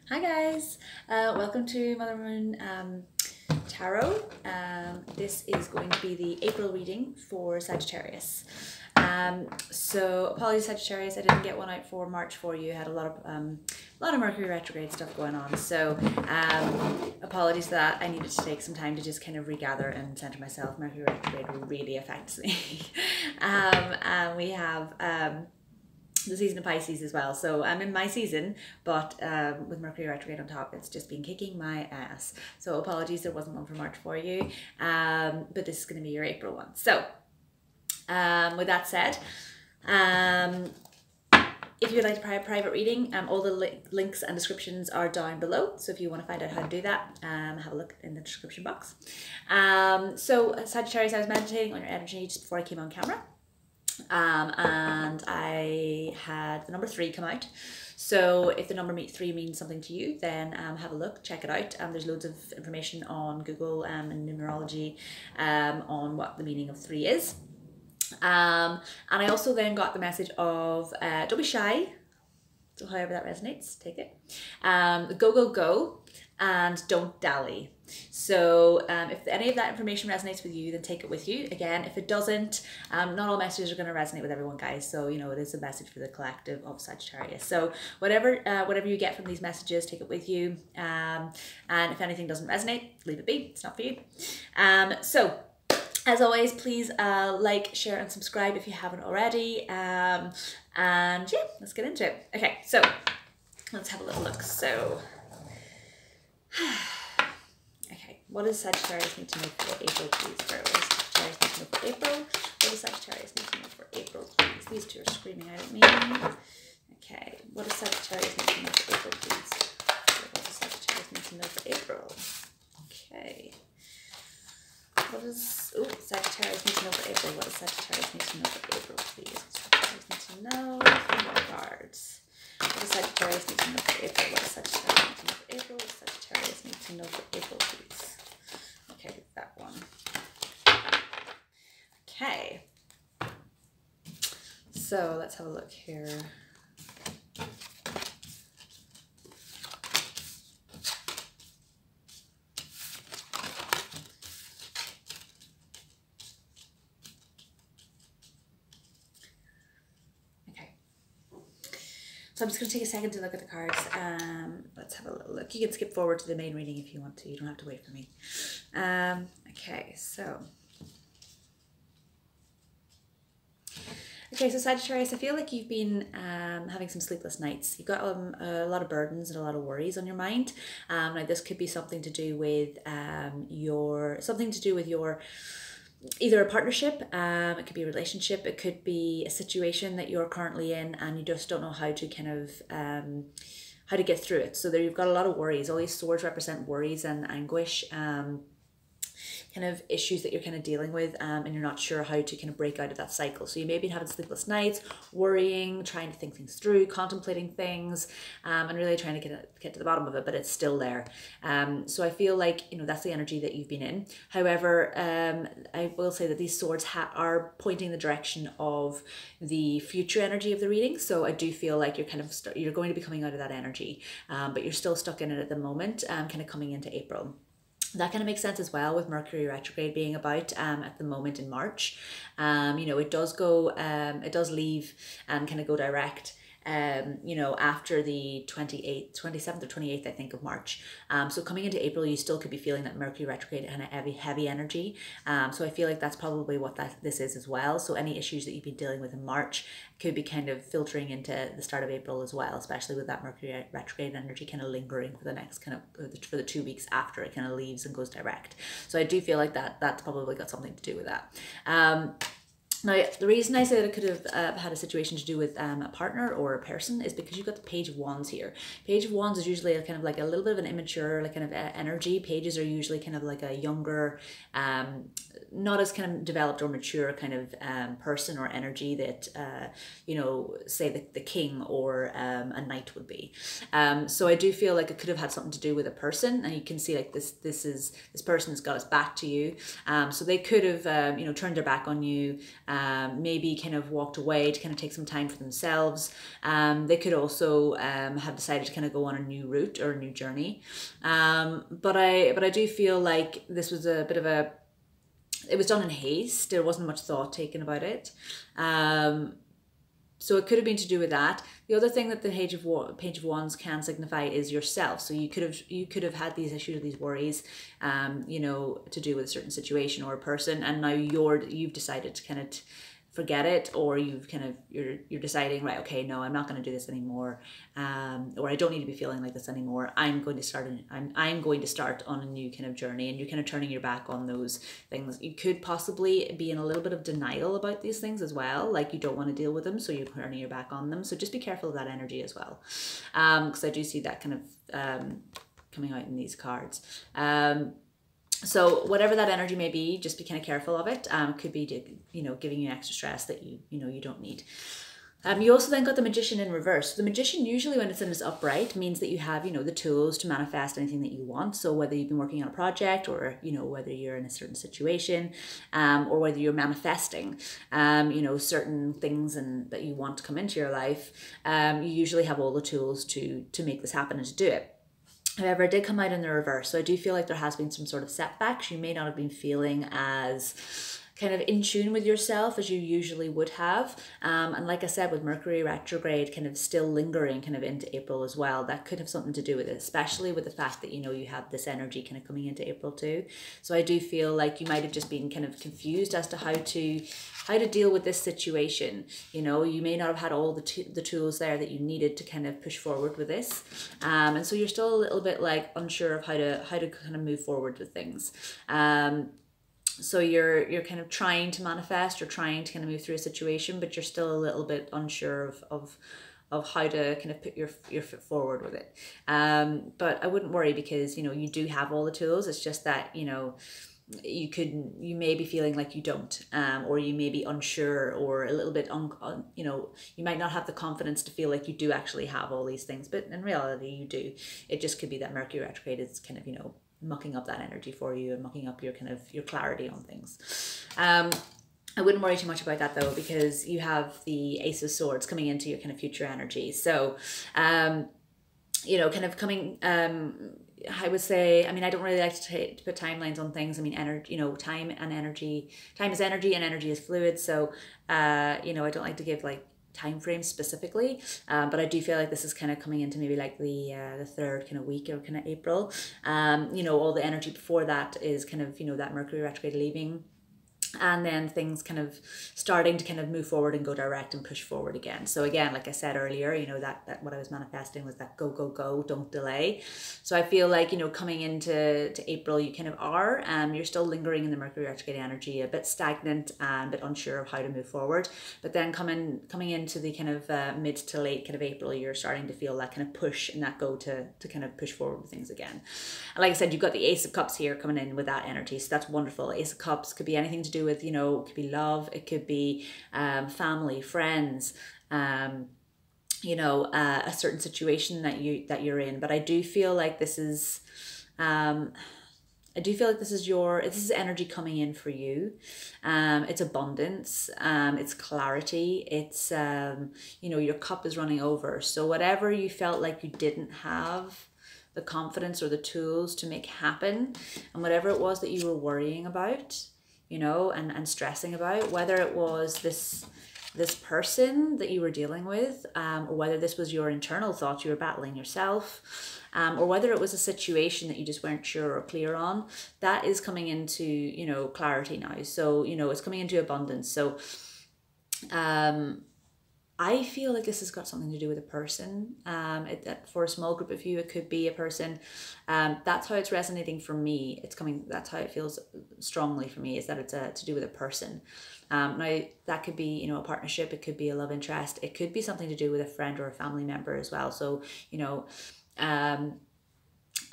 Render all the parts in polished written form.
Hi guys, welcome to Mother Moon Tarot. This is going to be the April reading for Sagittarius. So apologies Sagittarius, I didn't get one out for March for you. I had a lot of Mercury retrograde stuff going on. So apologies for that. I needed to take some time to just kind of regather and center myself. Mercury retrograde really affects me. And we have the season of Pisces as well. So I'm in my season, but with Mercury retrograde on top, it's just been kicking my ass. So apologies, there wasn't one for March for you, but this is going to be your April one. So with that said, if you'd like a private reading, all the links and descriptions are down below. So if you want to find out how to do that, have a look in the description box. So Sagittarius, I was meditating on your energy just before I came on camera. And I had the number 3 come out. So if the number 3 means something to you, then have a look, check it out. There's loads of information on Google and numerology on what the meaning of 3 is. And I also then got the message of don't be shy. So however that resonates, take it. Go, go, go, and don't dally. So if any of that information resonates with you, then take it with you. Again, if it doesn't, not all messages are going to resonate with everyone, guys. So, you know, it is a message for the collective of Sagittarius. So whatever you get from these messages, take it with you. And if anything doesn't resonate, leave it be. It's not for you. So as always, please like, share, and subscribe if you haven't already. And yeah, let's get into it. Okay, so let's have a little look. So, okay, what does Sagittarius need to know for April, please? What does Sagittarius need to know for April? What does Sagittarius need to know for April, please? These two are screaming out at me. Okay, what does Sagittarius need to know for April, please? What does Sagittarius need to know for April? Okay. What does Sagittarius need to know for April? What does Sagittarius need to know for April, please? Sagittarius need to know. 3 more cards. What does Sagittarius need to know for April? What does Sagittarius need to know for April? What does Sagittarius need to know for April, please? Okay, that one. Okay. So let's have a look here. So I'm just going to take a second to look at the cards. Let's have a little look. You can skip forward to the main reading if you want to. You don't have to wait for me. Okay, so Sagittarius, I feel like you've been having some sleepless nights. You've got a lot of burdens and a lot of worries on your mind. Now this could be something to do with your either a partnership, it could be a relationship, it could be a situation that you're currently in and you just don't know how to kind of how to get through it. So there you've got a lot of worries. All these swords represent worries and anguish, kind of issues that you're kind of dealing with, and you're not sure how to kind of break out of that cycle. So you may be having sleepless nights, worrying, trying to think things through, contemplating things, and really trying to get to the bottom of it, but it's still there. So I feel like, you know, that's the energy that you've been in. However, I will say that these swords are pointing the direction of the future energy of the reading. So I do feel like you're kind of you're going to be coming out of that energy, but you're still stuck in it at the moment, kind of coming into April. That kind of makes sense as well with Mercury retrograde being about at the moment in March. You know, it does go, it does leave and kind of go direct, you know, after the 27th or 28th, I think, of March. So coming into April, you still could be feeling that Mercury retrograde and a heavy energy. So I feel like that's probably what this is as well. So any issues that you've been dealing with in March could be kind of filtering into the start of April as well, especially with that Mercury retrograde energy kind of lingering for the next kind of, for the 2 weeks after it kind of leaves and goes direct. So I do feel like that's probably got something to do with that. Now, the reason I said it could have had a situation to do with a partner or a person is because you've got the Page of Wands here. Page of Wands is usually a kind of like a little bit of an immature, like kind of energy. Pages are usually kind of like a younger, not as kind of developed or mature kind of person or energy that you know, say the king or a knight would be. So I do feel like it could have had something to do with a person, and you can see like this person has got its back to you. So they could have you know, turned their back on you, maybe kind of walked away to kind of take some time for themselves. They could also have decided to kind of go on a new route or a new journey. But I do feel like this was a bit of a, it was done in haste. There wasn't much thought taken about it. So it could have been to do with that. The other thing that the Page of Wands can signify is yourself. So you could have had these issues, these worries, you know, to do with a certain situation or a person, and now you've decided to kind of forget it, or you're deciding, right, okay, no, I'm not going to do this anymore, or I don't need to be feeling like this anymore. I'm going to start on a new kind of journey, and you're kind of turning your back on those things. You could possibly be in a little bit of denial about these things as well, like you don't want to deal with them, so you're turning your back on them. So just be careful of that energy as well, because I do see that kind of coming out in these cards. So whatever that energy may be, just be kind of careful of it. Could be, you know, giving you extra stress that you know you don't need. You also then got the Magician in reverse. The Magician, usually when it's in its upright, means that you have, you know, the tools to manifest anything that you want. So whether you've been working on a project, or, you know, whether you're in a certain situation, or whether you're manifesting, you know, certain things and that you want to come into your life, you usually have all the tools to make this happen and to do it. However, it did come out in the reverse. So I do feel like there has been some sort of setbacks. You may not have been feeling as kind of in tune with yourself as you usually would have. And like I said, with Mercury retrograde kind of still lingering kind of into April as well, that could have something to do with it, especially with the fact that, you know, you have this energy kind of coming into April too. So I do feel like you might have just been kind of confused as to how to deal with this situation. You know, you may not have had all the tools there that you needed to kind of push forward with this. And so you're still a little bit like unsure of how to kind of move forward with things. So you're kind of trying to manifest, you're trying to kind of move through a situation, but you're still a little bit unsure of how to kind of put your foot forward with it. But I wouldn't worry, because, you know, you do have all the tools. It's just that, you know, you may be feeling like you don't, or you may be unsure, or a little bit you know, you might not have the confidence to feel like you do actually have all these things, but in reality you do. It just could be that Mercury retrograde is kind of, you know, mucking up that energy for you and mucking up your kind of your clarity on things. I wouldn't worry too much about that though, because you have the Ace of Swords coming into your kind of future energy. So you know, kind of coming, I would say, I mean, I don't really like to put timelines on things. I mean, energy, you know, time is energy and energy is fluid. So, you know, I don't like to give like time frames specifically, but I do feel like this is kind of coming into maybe like the third kind of week of kind of April. You know, all the energy before that is kind of, you know, that Mercury retrograde leaving, and then things kind of starting to kind of move forward and go direct and push forward again. So again, like I said earlier, you know, that what I was manifesting was that go, go, go, don't delay. So I feel like, you know, coming into April, you kind of are, you're still lingering in the Mercury retrograde energy, a bit stagnant and a bit unsure of how to move forward. But then coming into the kind of mid to late kind of April, you're starting to feel that kind of push and that go to kind of push forward with things again. And like I said, you've got the Ace of Cups here coming in with that energy. So that's wonderful. Ace of Cups could be anything to do with, you know, it could be love, it could be family, friends, you know, a certain situation that you're in. But I do feel like this is this is energy coming in for you. It's abundance, it's clarity, it's you know, your cup is running over. So whatever you felt like you didn't have the confidence or the tools to make happen, and whatever it was that you were worrying about, you know, and stressing about, whether it was this person that you were dealing with, or whether this was your internal thoughts you were battling yourself, or whether it was a situation that you just weren't sure or clear on, that is coming into, you know, clarity now. So, you know, it's coming into abundance. So I feel like this has got something to do with a person. For a small group of you, it could be a person. That's how it's resonating for me. That's how it feels strongly for me, is that it's to do with a person. Now, that could be, you know, a partnership. It could be a love interest. It could be something to do with a friend or a family member as well. So, you know,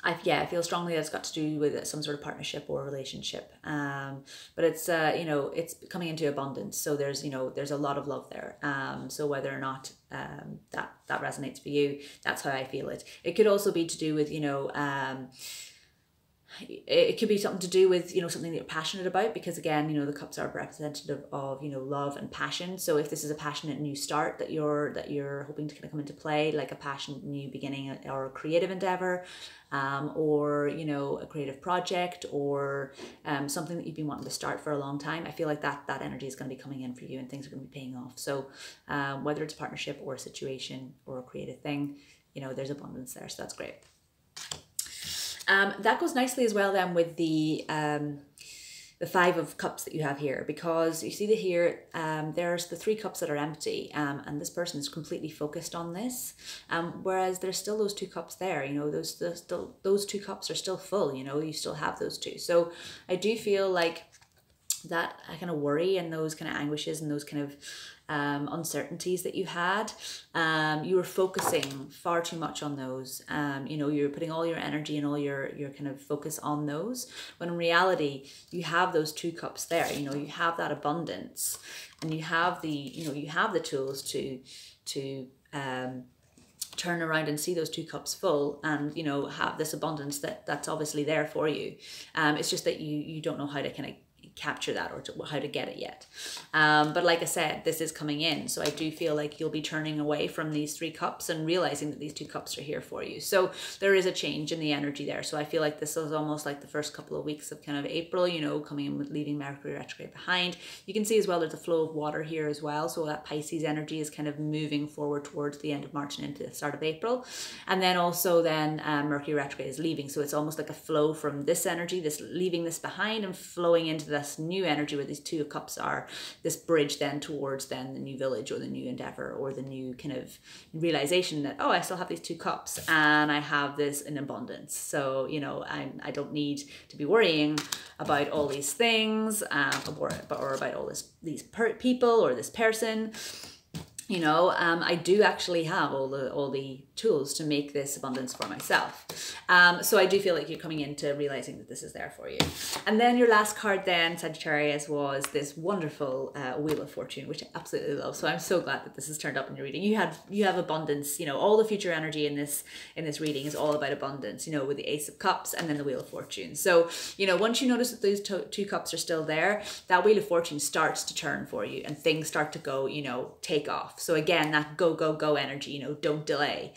I feel strongly that it's got to do with some sort of partnership or relationship. But it's, you know, it's coming into abundance. So there's, you know, there's a lot of love there. So whether or not that resonates for you, that's how I feel it. It could also be to do with, you know, it could be something to do with, you know, something that you're passionate about, because again, you know, the cups are representative of, you know, love and passion. So if this is a passionate new start that you're hoping to kind of come into play, like a passionate new beginning or a creative endeavor, or, you know, a creative project, or something that you've been wanting to start for a long time, I feel like that energy is going to be coming in for you and things are going to be paying off. So whether it's a partnership or a situation or a creative thing, you know, there's abundance there. So that's great. That goes nicely as well then with the Five of Cups that you have here, because you see that here there's the 3 cups that are empty, and this person is completely focused on this, whereas there's still those 2 cups there. You know, those 2 cups are still full. You know, you still have those 2. So I do feel like that kind of worry and those kind of anguishes and those kind of uncertainties that you had, you were focusing far too much on those. You know, you're putting all your energy and all your kind of focus on those, when in reality you have those 2 cups there. You know, you have that abundance, and you have the, you know, you have the tools to turn around and see those 2 cups full, and, you know, have this abundance that's obviously there for you. It's just that you don't know how to kind of capture that, or how to get it yet. But like I said, this is coming in. So I do feel like you'll be turning away from these 3 cups and realizing that these 2 cups are here for you. So there is a change in the energy there. So I feel like this is almost like the first couple of weeks of kind of April, you know, coming in with leaving Mercury retrograde behind. You can see as well there's a flow of water here as well. So that Pisces energy is kind of moving forward towards the end of March and into the start of April. And then also then Mercury retrograde is leaving. So it's almost like a flow from this energy, this leaving this behind and flowing into this new energy where these 2 cups are, this bridge then towards then the new village or the new endeavor or the new kind of realization that, oh, I still have these 2 cups and I have this in abundance. So, you know, I don't need to be worrying about all these things, or about all these people or this person. You know, I do actually have all the tools to make this abundance for myself. So I do feel like you're coming into realizing that this is there for you. And then your last card then, Sagittarius, was this wonderful Wheel of Fortune, which I absolutely love. So I'm so glad that this has turned up in your reading. You have abundance. You know, all the future energy in this reading is all about abundance, you know, with the Ace of Cups and then the Wheel of Fortune. So, you know, once you notice that those 2 cups are still there, that Wheel of Fortune starts to turn for you and things start to go, you know, take off. So again, that go, go, go energy, you know, don't delay.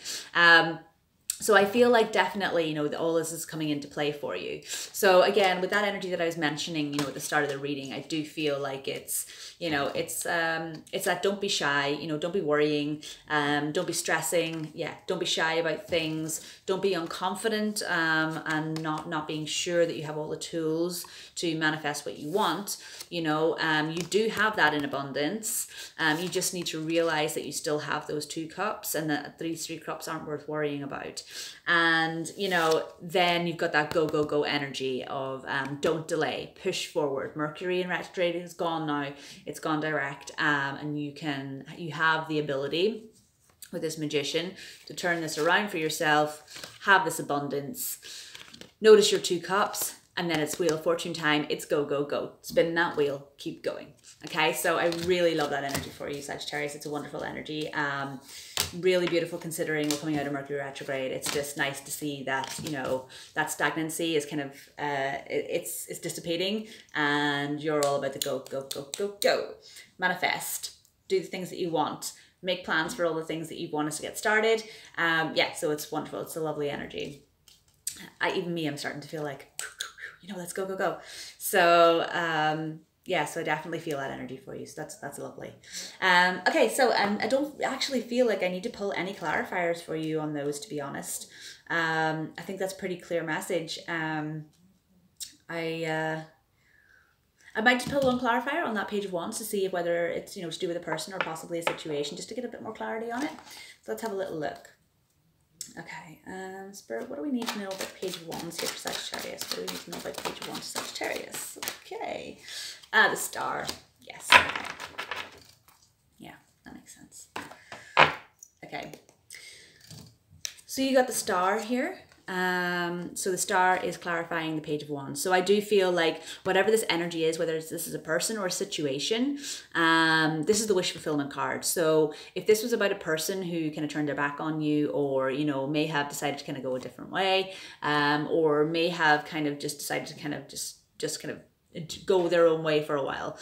So I feel like definitely, you know, that all this is coming into play for you. So again, with that energy that I was mentioning, you know, at the start of the reading, I do feel like it's, you know, it's that don't be shy, you know, don't be worrying, don't be stressing. Yeah, don't be shy about things. Don't be unconfident, and not being sure that you have all the tools to manifest what you want. You know, you do have that in abundance. You just need to realize that you still have those 2 cups and that these 3 cups aren't worth worrying about. And, you know, then you've got that go, go, go energy of don't delay, push forward. Mercury in retrograde is gone now. It's gone direct, and you have the ability with this Magician to turn this around for yourself, have this abundance. Notice your 2 cups, and then it's Wheel of Fortune time. It's go, go, go. Spin that wheel, keep going. Okay, so I really love that energy for you, Sagittarius. It's a wonderful energy. Really beautiful considering we're coming out of Mercury retrograde. It's just nice to see that, you know, that stagnancy is kind of, it's dissipating, and you're all about the go, go, go, go, go. Manifest. Do the things that you want. Make plans for all the things that you want us to get started. Yeah, so it's wonderful. It's a lovely energy. Even me, I'm starting to feel like, you know, let's go, go, go. So, yeah, so I definitely feel that energy for you. So that's lovely. Okay, so I don't actually feel like I need to pull any clarifiers for you on those, to be honest. I think that's a pretty clear message. I might just pull one clarifier on that Page of Wands to see whether it's, you know, to do with a person or possibly a situation, just to get a bit more clarity on it. So let's have a little look. Okay, Spirit, what do we need to know about Page of Wands here for Sagittarius? What do we need to know about Page of Wands for Sagittarius? Okay. The Star. Yes. Okay. Yeah, that makes sense. Okay. So you got the Star here. So the star is clarifying the Page of Wands. So I do feel like whatever this energy is, whether this is a person or a situation, this is the wish fulfillment card. So if this was about a person who kind of turned their back on you, or, you know, may have decided to kind of go a different way, or may have kind of just decided to kind of just kind of go their own way for a while,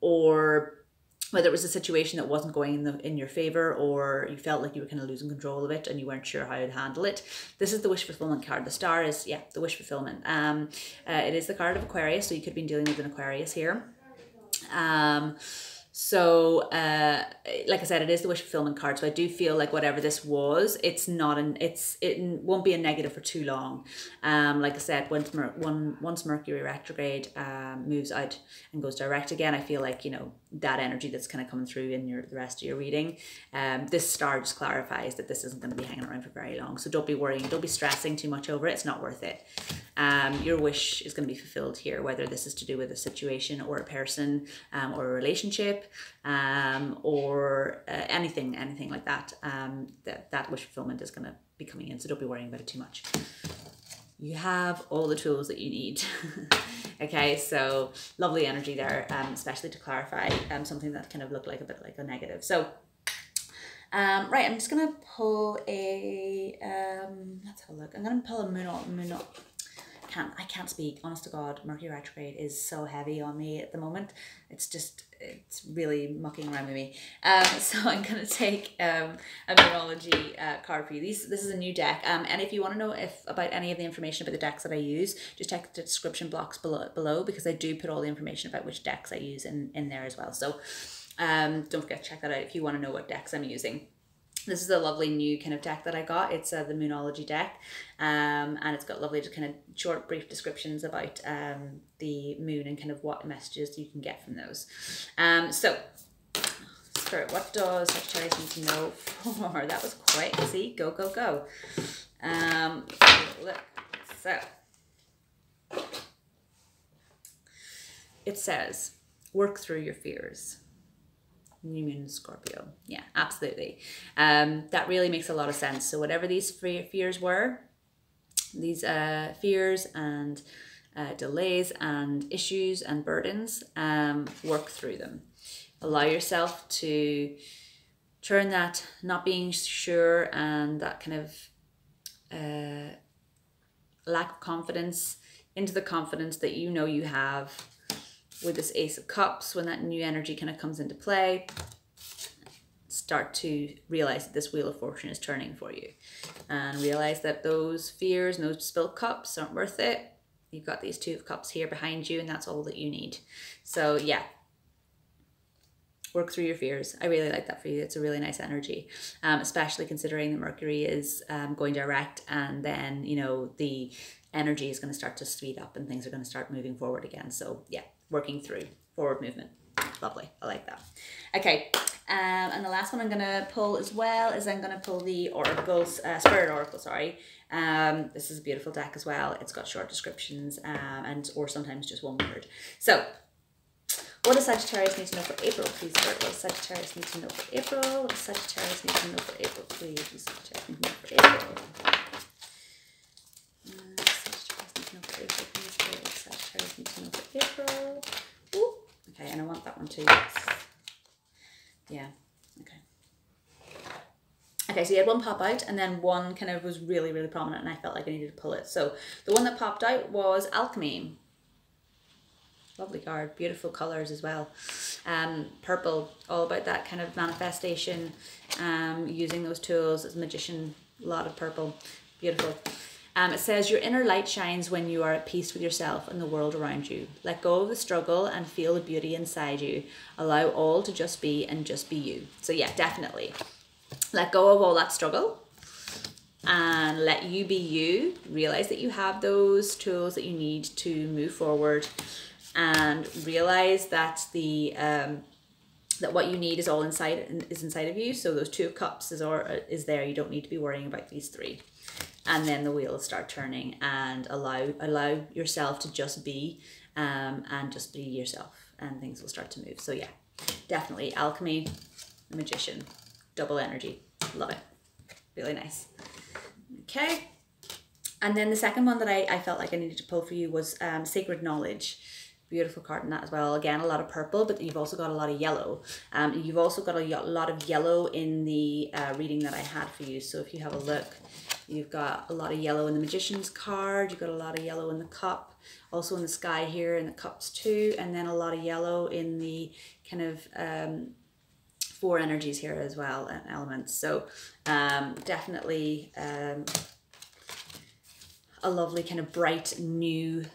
or whether it was a situation that wasn't going in your favor, or you felt like you were kind of losing control of it and you weren't sure how to handle it. This is the wish fulfillment card. The star is, yeah, the wish fulfillment. It is the card of Aquarius, so you could be dealing with an Aquarius here. So like I said, it is the wish fulfillment card. So I do feel like whatever this was, it won't be a negative for too long. Like I said, once Mercury retrograde moves out and goes direct again, I feel like, you know, that energy that's kind of coming through in the rest of your reading, this star just clarifies that this isn't going to be hanging around for very long. So don't be worrying, don't be stressing too much over it. It's not worth it. Your wish is going to be fulfilled here, whether this is to do with a situation or a person, or a relationship, or anything like that. That wish fulfillment is going to be coming in, so don't be worrying about it too much. You have all the tools that you need. Okay, so lovely energy there, especially to clarify something that kind of looked like a bit like a negative. So right, I'm just gonna pull a let's have a look. I'm gonna pull a moon. I can't speak, honest to God. Mercury retrograde is so heavy on me at the moment. It's really mucking around with me. So I'm going to take a Moonology card for you. This is a new deck. And if you want to know about any of the information about the decks that I use, just check the description box below, because I do put all the information about which decks I use in there as well. So don't forget to check that out if you want to know what decks I'm using. This is a lovely new kind of deck that I got. It's the Moonology deck, and it's got lovely kind of short, brief descriptions about the moon and kind of what messages you can get from those. So, Spirit, what does Sagittarius need to know for? That was quick. See, go, go, go. Look, so it says, work through your fears. New moon in Scorpio. Yeah, absolutely. That really makes a lot of sense. So whatever these fears were, these fears and delays and issues and burdens, work through them. Allow yourself to turn that not being sure and that kind of lack of confidence into the confidence that you know you have. With this Ace of Cups, when that new energy kind of comes into play, start to realize that this Wheel of Fortune is turning for you, and realize that those fears and those spilled cups aren't worth it. You've got these Two of Cups here behind you, and that's all that you need. So yeah, work through your fears. I really like that for you. It's a really nice energy, especially considering that Mercury is going direct, and then, you know, the energy is going to start to speed up and things are going to start moving forward again. So yeah, working through forward movement. Lovely. I like that. Okay. And the last one I'm going to pull as well is I'm going to pull the Oracles, Spirit Oracle, sorry. This is a beautiful deck as well. It's got short descriptions or sometimes just one word. So what does Sagittarius need to know for April, please? What does Sagittarius need to know for April? What does Sagittarius need to know for April, please? What does Sagittarius need to know for April? Sagittarius need to know for April. Ooh, okay, and I want that one too. Yeah, okay. Okay, so you had one pop out, and then one kind of was really, really prominent, and I felt like I needed to pull it. So the one that popped out was Alchemy. Lovely card, beautiful colors as well. Purple, all about that kind of manifestation, using those tools as a magician, a lot of purple, beautiful. It says, your inner light shines when you are at peace with yourself and the world around you. Let go of the struggle and feel the beauty inside you. Allow all to just be and just be you. So yeah, definitely. Let go of all that struggle and let you be you. Realize that you have those tools that you need to move forward, and realize that that what you need is all inside of you. So those Two of Cups is there. You don't need to be worrying about these three. And then the wheel will start turning, and allow yourself to just be, and just be yourself, and things will start to move. So yeah, definitely Alchemy, Magician, double energy. Love it. Really nice. Okay. And then the second one that I felt like I needed to pull for you was Sacred Knowledge. Beautiful card in that as well. Again, a lot of purple, but you've also got a lot of yellow. You've also got a lot of yellow in the reading that I had for you. So if you have a look, you've got a lot of yellow in the Magician's card. You've got a lot of yellow in the cup. Also in the sky here in the cups too. And then a lot of yellow in the kind of 4 energies here as well, and elements. So definitely a lovely kind of bright new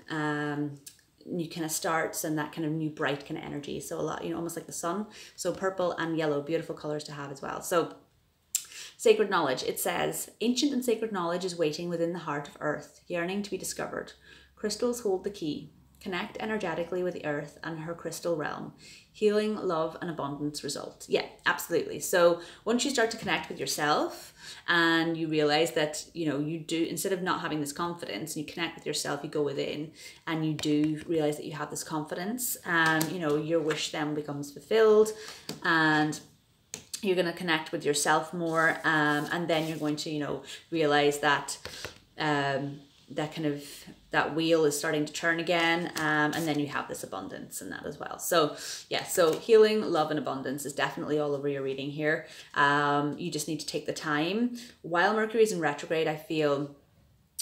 new kind of starts, and that kind of new bright kind of energy. So a lot, you know, almost like the sun. So purple and yellow, beautiful colors to have as well. So Sacred Knowledge, it says, ancient and sacred knowledge is waiting within the heart of earth, yearning to be discovered. Crystals hold the key. Connect energetically with the earth and her crystal realm. Healing, love, and abundance result. Yeah, absolutely. So once you start to connect with yourself and you realize that, you know, you do, instead of not having this confidence, you connect with yourself, you go within and you do realize that you have this confidence, and, you know, your wish then becomes fulfilled, and you're going to connect with yourself more. And then you're going to, you know, realize that, that wheel is starting to turn again, and then you have this abundance in that as well. So yeah, so healing, love, and abundance is definitely all over your reading here. You just need to take the time. While Mercury is in retrograde, I feel,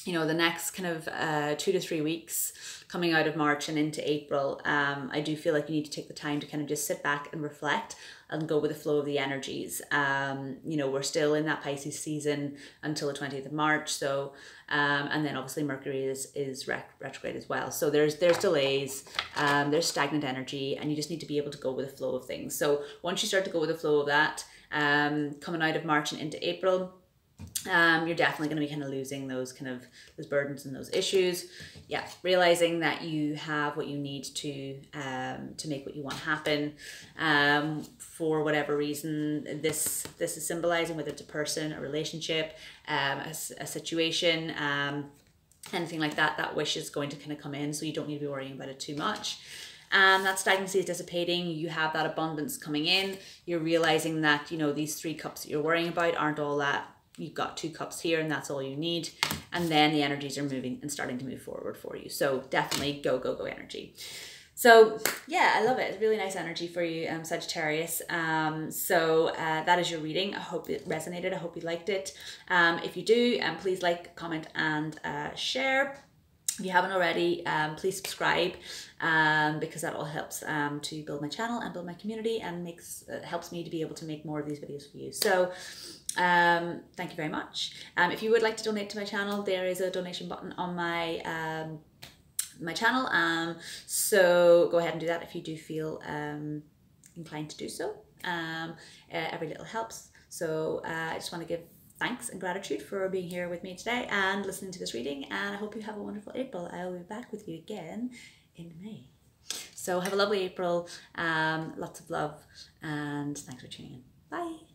you know, the next kind of 2 to 3 weeks coming out of March and into April, I do feel like you need to take the time to kind of just sit back and reflect and go with the flow of the energies. You know, we're still in that Pisces season until the 20th of March. So, and then obviously Mercury is retrograde as well. So there's delays, there's stagnant energy, and you just need to be able to go with the flow of things. So once you start to go with the flow of that, coming out of March and into April, you're definitely going to be kind of losing those burdens and those issues. Yeah, realizing that you have what you need to make what you want happen. For whatever reason, this is symbolizing, whether it's a person, a relationship, a situation, anything like that. That wish is going to kind of come in, so you don't need to be worrying about it too much. That stagnancy is dissipating. You have that abundance coming in. You're realizing that, you know, these 3 cups that you're worrying about aren't all that. You've got 2 cups here, and that's all you need. And then the energies are moving and starting to move forward for you. So definitely go, go, go energy. So yeah, I love it. It's really nice energy for you, Sagittarius. That is your reading. I hope it resonated. I hope you liked it. If you do, please like, comment, and share. If you haven't already, please subscribe, because that all helps to build my channel and build my community, and helps me to be able to make more of these videos for you. So thank you very much. If you would like to donate to my channel, there is a donation button on my my channel, so go ahead and do that if you do feel inclined to do so. Every little helps. So I just want to give thanks and gratitude for being here with me today and listening to this reading, and I hope you have a wonderful April. I will be back with you again in May. So have a lovely April, lots of love, and thanks for tuning in. Bye.